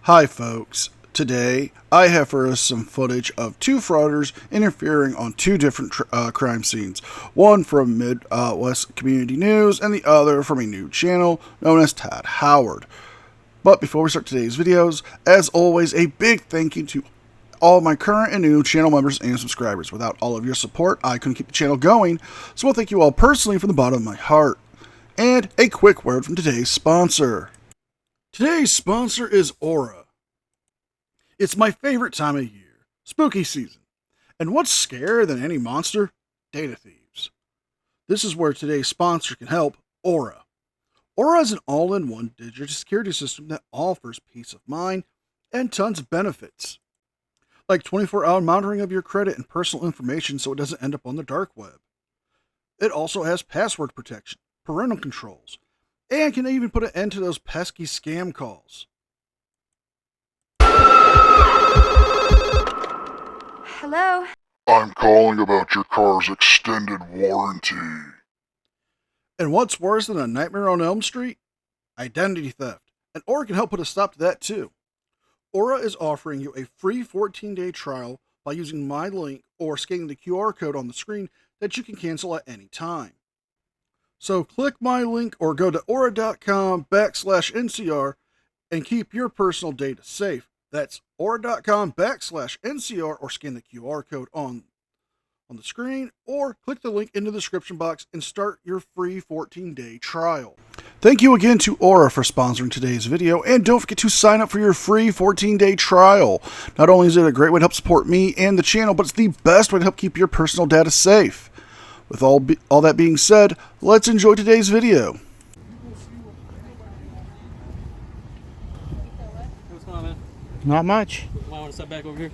Hi folks, today I have for us some footage of two frauditors interfering on two different crime scenes. One from Midwest Community News and the other from a new channel known as Tad Howard. But before we start today's videos, as always, a big thank you to all my current and new channel members and subscribers. Without all of your support, I couldn't keep the channel going, so I'll thank you all personally from the bottom of my heart. And a quick word from today's sponsor. Today's sponsor is Aura. It's my favorite time of year, spooky season. And what's scarier than any monster? Data thieves. This is where today's sponsor can help, Aura. Aura is an all-in-one digital security system that offers peace of mind and tons of benefits. Like 24-hour monitoring of your credit and personal information so it doesn't end up on the dark web. It also has password protection, parental controls, and can even put an end to those pesky scam calls. Hello? I'm calling about your car's extended warranty. And what's worse than a Nightmare on Elm Street? Identity theft. And Aura can help put a stop to that too. Aura is offering you a free 14-day trial by using my link or scanning the QR code on the screen that you can cancel at any time. So click my link or go to aura.com/NCR and keep your personal data safe. That's aura.com/NCR or scan the QR code on the screen or click the link in the description box and start your free 14-day trial. Thank you again to Aura for sponsoring today's video, and don't forget to sign up for your free 14-day trial. Not only is it a great way to help support me and the channel, but it's the best way to help keep your personal data safe. With all that being said, let's enjoy today's video. What's going on, man? Not much. You might want to step back over here.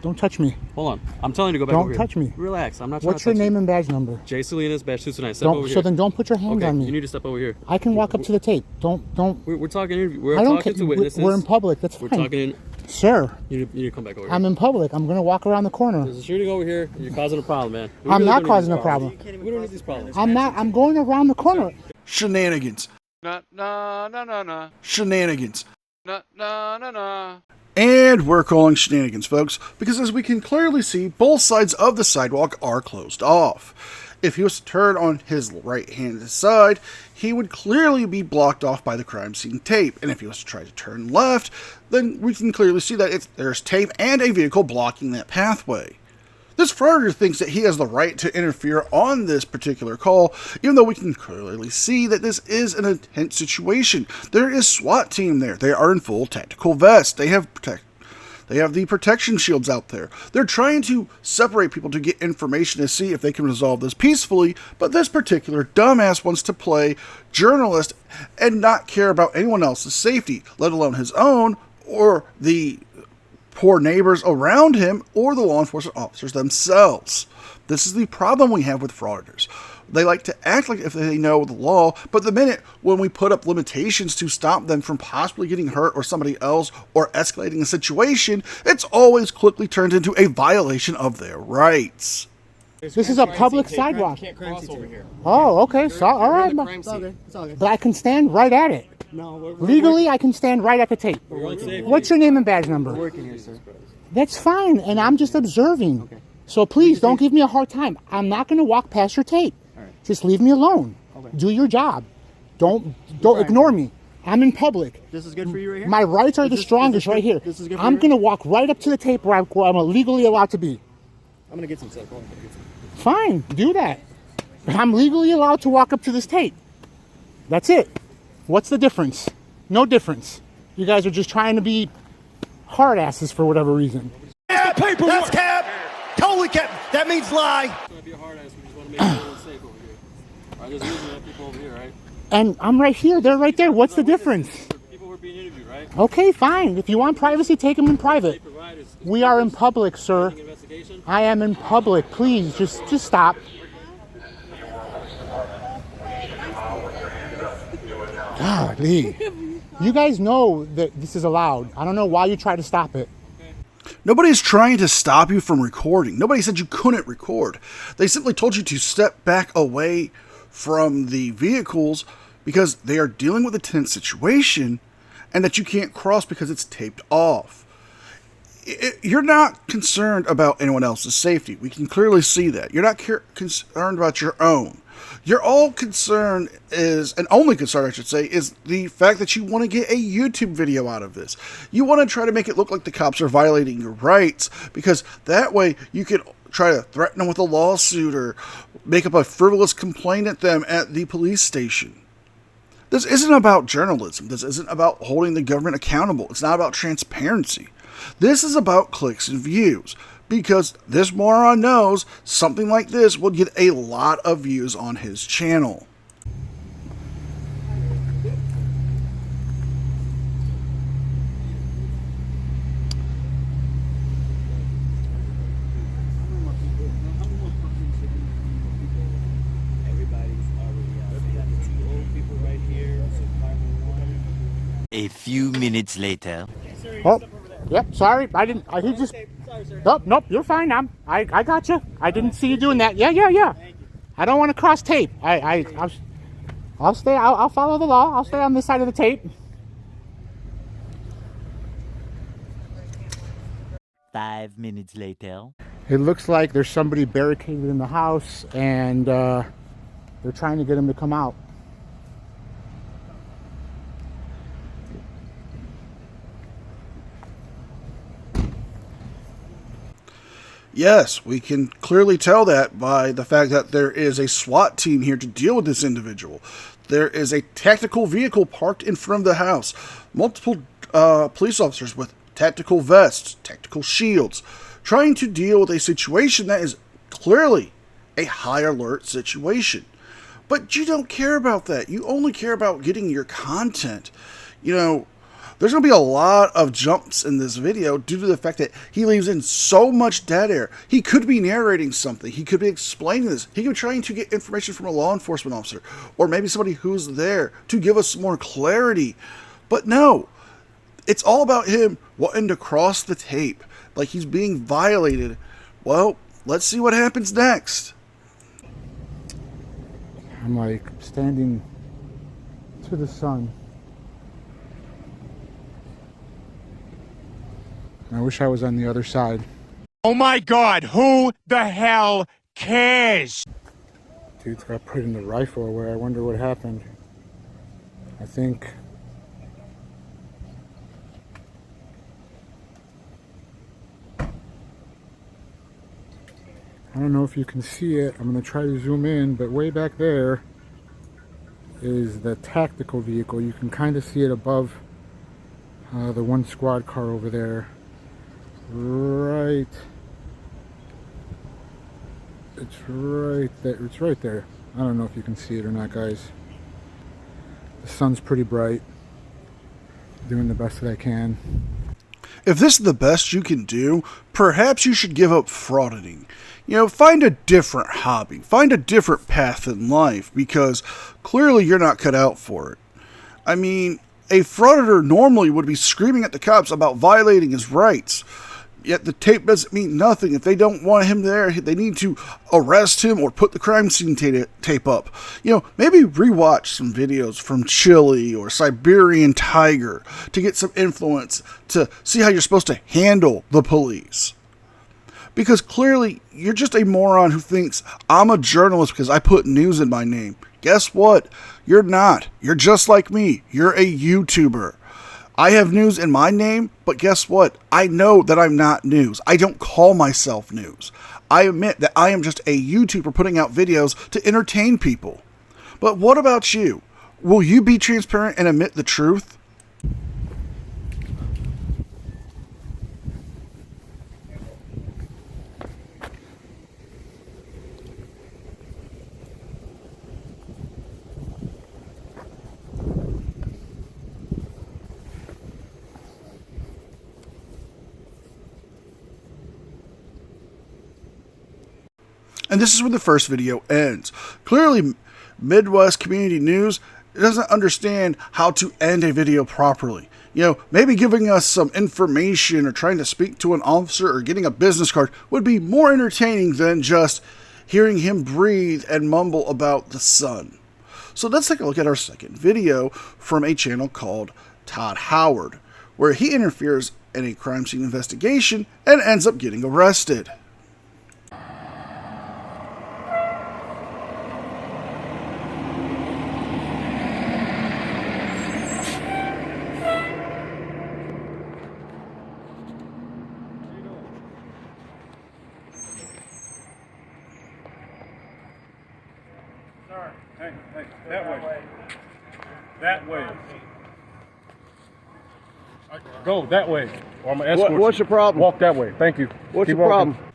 Don't touch me. Hold on. I'm telling you to go back Don't over here. touch me. Relax. I'm not trying What's to your touch name you. and badge number? Jay Salinas, badge 229. Step over here. So then don't put your hand okay, on me. you need to step over here. I can walk up to the tape. Don't. We're talking. We're I don't talking care. to witnesses. We're in public. That's We're fine. talking. Sir, You need to come back over here. I'm in public. I'm going to walk around the corner. There's a shooting over here. You're causing a problem, man. We I'm really not don't need causing these a problem. We don't need these problems. I'm not. I'm going around the corner. Shenanigans. Na na na na na Shenanigans. na na na na. And we're calling shenanigans, folks, because as we can clearly see, both sides of the sidewalk are closed off. If he was to turn on his right-handed side, he would clearly be blocked off by the crime scene tape. And if he was to try to turn left, then we can clearly see that there's tape and a vehicle blocking that pathway. This frauditor thinks that he has the right to interfere on this particular call, even though we can clearly see that this is an intense situation. There is SWAT team there. They are in full tactical vests. They have the protection shields out there. They're trying to separate people to get information to see if they can resolve this peacefully, but this particular dumbass wants to play journalist and not care about anyone else's safety, let alone his own or the poor neighbors around him or the law enforcement officers themselves. This is the problem we have with frauditors. They like to act like if they know the law, but the minute when we put up limitations to stop them from possibly getting hurt or somebody else or escalating a situation, it's always quickly turned into a violation of their rights. This is a public sidewalk. Can't cross over here. Oh, okay. So all right. It's all good. It's all good. But I can stand right at it. No, Legally, I can stand right at the tape. What's your name and badge number? we're working here, sir. That's fine, and I'm just observing. Okay. So please don't give me a hard time. I'm not going to walk past your tape. All right. Just leave me alone. Okay. Do your job. Don't ignore me. I'm in public. This is good for you right here? My rights are the strongest right here. This is good for I'm you? going to walk right up to the tape where I'm legally allowed to be. I'm going to get some stuff. Hold on, get some. Fine, do that. I'm legally allowed to walk up to this tape. That's it. What's the difference? No difference. You guys are just trying to be hard asses for whatever reason. That's the paperwork. That's cap. Totally cap. That means lie. It's going to be a hard ass. We just want to make everyone safe over here. All right, there's usually people over here, right? And I'm right here. They're right there. What's the difference? People were being interviewed, right? Okay, fine. If you want privacy, take them in private. We are in public, sir. Investigation. I am in public. Please, just stop. Golly. You guys know that this is allowed. I don't know why you try to stop it. Nobody's trying to stop you from recording. Nobody said you couldn't record. They simply told you to step back away from the vehicles because they are dealing with a tense situation and that you can't cross because it's taped off. You're not concerned about anyone else's safety. We can clearly see that. You're not concerned about your own. Your all concern is, and only concern I should say, is the fact that you want to get a YouTube video out of this. You want to try to make it look like the cops are violating your rights, because that way you can try to threaten them with a lawsuit or make up a frivolous complaint at them at the police station. This isn't about journalism. This isn't about holding the government accountable. It's not about transparency. This is about clicks and views, because this moron knows something like this will get a lot of views on his channel. A few minutes later. Oh, yep. Sorry, I didn't. He just. Nope. You're fine. I got you. I didn't see you doing that. Yeah. I don't want to cross tape. I'll stay. I'll follow the law. I'll stay on this side of the tape. 5 minutes later. It looks like there's somebody barricaded in the house, and they're trying to get him to come out. Yes, we can clearly tell that by the fact that there is a SWAT team here to deal with this individual. There is a tactical vehicle parked in front of the house. Multiple police officers with tactical vests, tactical shields, trying to deal with a situation that is clearly a high alert situation. But you don't care about that. You only care about getting your content. You know, there's going to be a lot of jumps in this video due to the fact that he leaves in so much dead air. He could be narrating something. He could be explaining this. He could be trying to get information from a law enforcement officer, or maybe somebody who's there to give us more clarity. But no, it's all about him wanting to cross the tape like he's being violated. Well, let's see what happens next. I'm like standing to the sun. I wish I was on the other side. Oh my God, who the hell cares? Dude's got put in the rifle away. I wonder what happened. I think... I don't know if you can see it. I'm going to try to zoom in, but way back there is the tactical vehicle. You can kind of see it above the one squad car over there. Right. It's right there. It's right there. I don't know if you can see it or not, guys. The sun's pretty bright. Doing the best that I can. If this is the best you can do, perhaps you should give up frauditing. You know, find a different hobby. Find a different path in life, because clearly you're not cut out for it. I mean, a frauditor normally would be screaming at the cops about violating his rights. Yet the tape doesn't mean nothing. If they don't want him there, they need to arrest him or put the crime scene tape up. You know, maybe rewatch some videos from Chile or Siberian Tiger to get some influence to see how you're supposed to handle the police. Because clearly, you're just a moron who thinks, I'm a journalist because I put news in my name. Guess what? You're not. You're just like me. You're a YouTuber. I have news in my name, but guess what? I know that I'm not news. I don't call myself news. I admit that I am just a YouTuber putting out videos to entertain people. But what about you? Will you be transparent and admit the truth? And this is where the first video ends. Clearly, Midwest Community News doesn't understand how to end a video properly. You know, maybe giving us some information or trying to speak to an officer or getting a business card would be more entertaining than just hearing him breathe and mumble about the sun. So let's take a look at our second video from a channel called Todd Howard, where he interferes in a crime scene investigation and ends up getting arrested. Hey, that way. That way. Go that way. Or I'm gonna escort you. What's the problem? Walk that way. Thank you. What's Keep the walking. problem?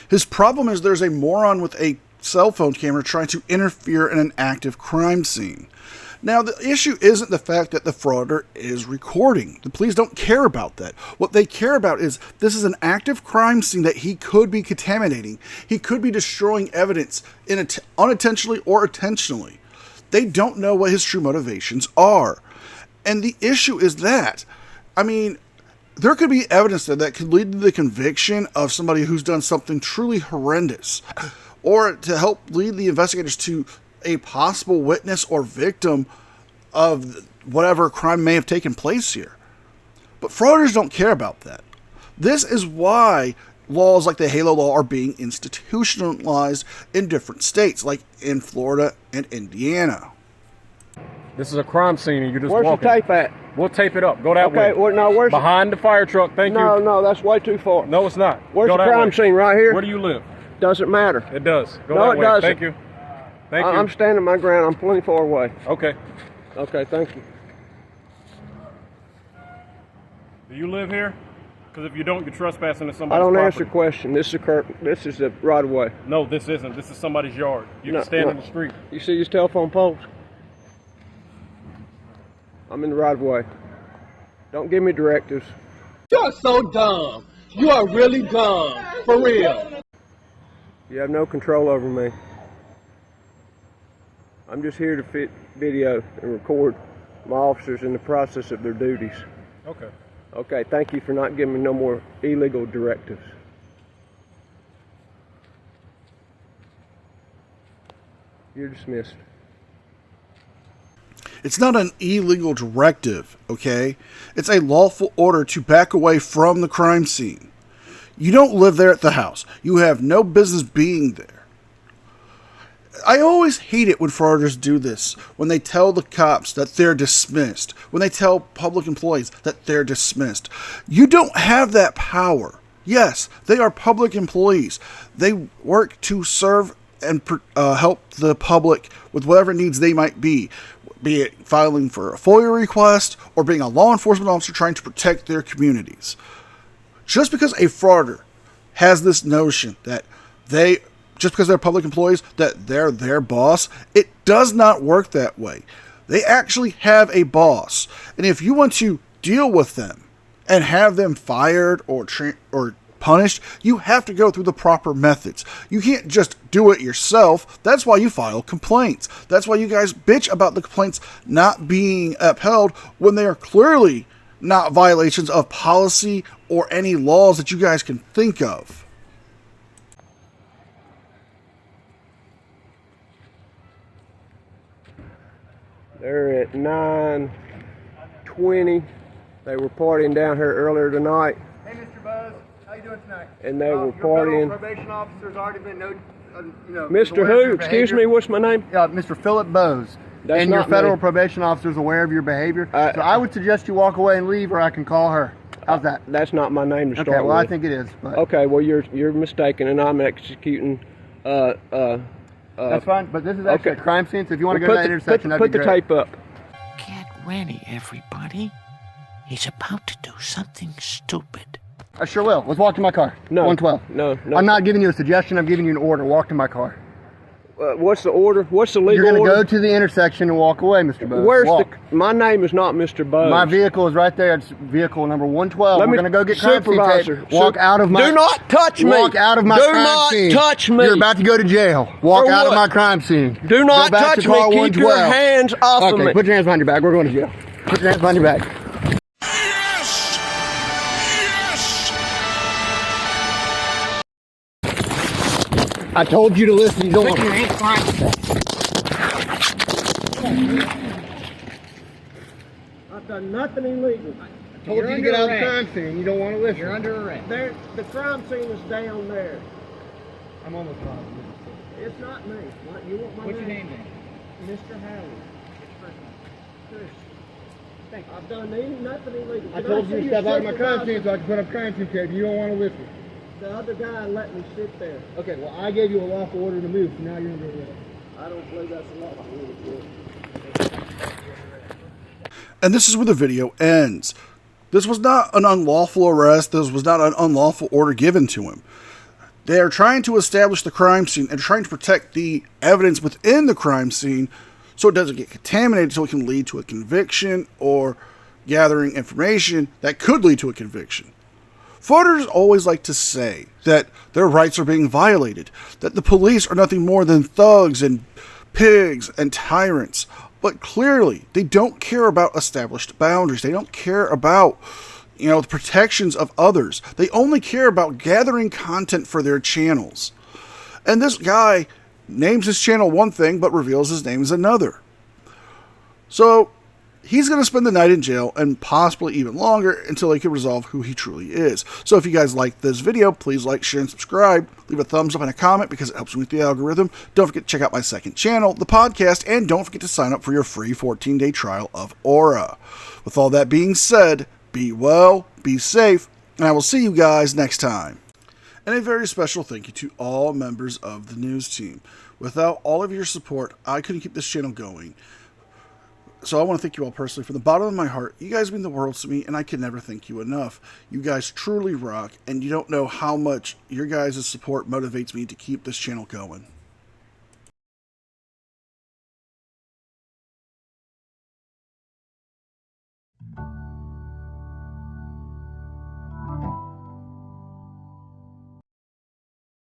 His problem is there's a moron with a cell phone camera trying to interfere in an active crime scene. Now, the issue isn't the fact that the frauder is recording. The police don't care about that. What they care about is this is an active crime scene that he could be contaminating. He could be destroying evidence unintentionally or intentionally. They don't know what his true motivations are. And the issue is that, I mean, there could be evidence that could lead to the conviction of somebody who's done something truly horrendous, or to help lead the investigators to a possible witness or victim of whatever crime may have taken place here. But frauders don't care about that. This is why laws like the HALO law are being institutionalized in different states, like in Florida and Indiana. This is a crime scene and you're just Where's walking. the tape at? We'll tape it up. Go that way. Okay, well, no, where's Behind the fire truck. Thank No, you. no, that's way too far. No, it's not. Where's Go the that crime way. scene? Right here? Where do you live? Doesn't matter. It does. Go No, that it way. doesn't. Thank you. Thank you. I'm standing my ground. I'm plenty far away. Okay. Okay, thank you. Do you live here? Because if you don't, you're trespassing to I somebody's don't property. answer question. This is the right of way. No, this isn't. This is somebody's yard. You No, can stand no. in the street. You see these telephone poles? I'm in the right of way. Don't give me directives. You're so dumb. You are really dumb. For real. You have no control over me. I'm just here to fit video and record my officers in the process of their duties. Okay. Okay, thank you for not giving me no more illegal directives. You're dismissed. It's not an illegal directive, okay? It's a lawful order to back away from the crime scene. You don't live there at the house. You have no business being there. I always hate it when frauders do this, when they tell the cops that they're dismissed, when they tell public employees that they're dismissed. You don't have that power. Yes, they are public employees. They work to serve and help the public with whatever needs they might be it filing for a FOIA request or being a law enforcement officer trying to protect their communities. Just because a frauder has this notion that just because they're public employees, that they're their boss, it does not work that way. They actually have a boss. And if you want to deal with them and have them fired or punished, you have to go through the proper methods. You can't just do it yourself. That's why you file complaints. That's why you guys bitch about the complaints not being upheld when they are clearly not violations of policy or any laws that you guys can think of. They're at 9:20. They were partying down here earlier tonight. Hey, Mr. Buzz, how you doing tonight? And they were Your partying. federal probation officer's already been Mr. aware of Who? your Excuse behavior. me, what's my name? Mr. Philip Bose. That's and your not federal me. probation officer's aware of your behavior. So I would suggest you walk away and leave, or I can call her. How's that? That's not my name to start Okay, well, with. I think it is. But Okay, well you're mistaken, and I'm executing. that's fine. But this is actually okay. a crime scene, so if you want to go to that intersection, that'd put be the great. tape up. Get ready, everybody. He's about to do something stupid. I sure will. Let's walk to my car. No. 112. No. I'm not giving you a suggestion. I'm giving you an order. Walk to my car. What's the order? What's the legal You're going to order? go to the intersection and walk away, Mr. Bose. Where's Walk. my name is not Mr. Bose. My vehicle is right there. It's vehicle number 112. We're going to go get crime scene supervisor. tape. Walk out of my... Do not touch me. Walk out of my Do crime not scene. touch me. You're about to go to jail. Walk For out of what? my crime scene. Do not Go back touch to me. car Keep 112. your hands off of Okay, me. put your hands behind your back. We're going to jail. Put your hands behind your back. I told you to listen. You don't want to. I've done nothing illegal. I told you to get out of the crime scene. You don't want to listen. You're under arrest. The crime scene is down there. I'm almost positive. It's not me. You want my What's your name then? Mr. Howard. Chris. Thank you. I've done nothing illegal. I told you to step out of my crime scene so I can put up crime scene tape. You don't want to listen. The other guy let me sit there. Okay, well, I gave you a lawful order to move, so now you're under arrest. I don't believe that's a lawful order. And this is where the video ends. This was not an unlawful arrest. This was not an unlawful order given to him. They are trying to establish the crime scene and trying to protect the evidence within the crime scene so it doesn't get contaminated, so it can lead to a conviction or gathering information that could lead to a conviction. Frauditors always like to say that their rights are being violated, that the police are nothing more than thugs and pigs and tyrants. But clearly, they don't care about established boundaries. They don't care about, the protections of others. They only care about gathering content for their channels. And this guy names his channel one thing, but reveals his name is another. So, he's going to spend the night in jail and possibly even longer until he can resolve who he truly is. So if you guys like this video, please like, share, and subscribe. Leave a thumbs up and a comment because it helps me with the algorithm. Don't forget to check out my second channel, the podcast, and don't forget to sign up for your free 14-day trial of Aura. With all that being said, be well, be safe, and I will see you guys next time. And a very special thank you to all members of the news team. Without all of your support, I couldn't keep this channel going. So I want to thank you all personally from the bottom of my heart. You guys mean the world to me, and I can never thank you enough. You guys truly rock, and you don't know how much your guys' support motivates me to keep this channel going.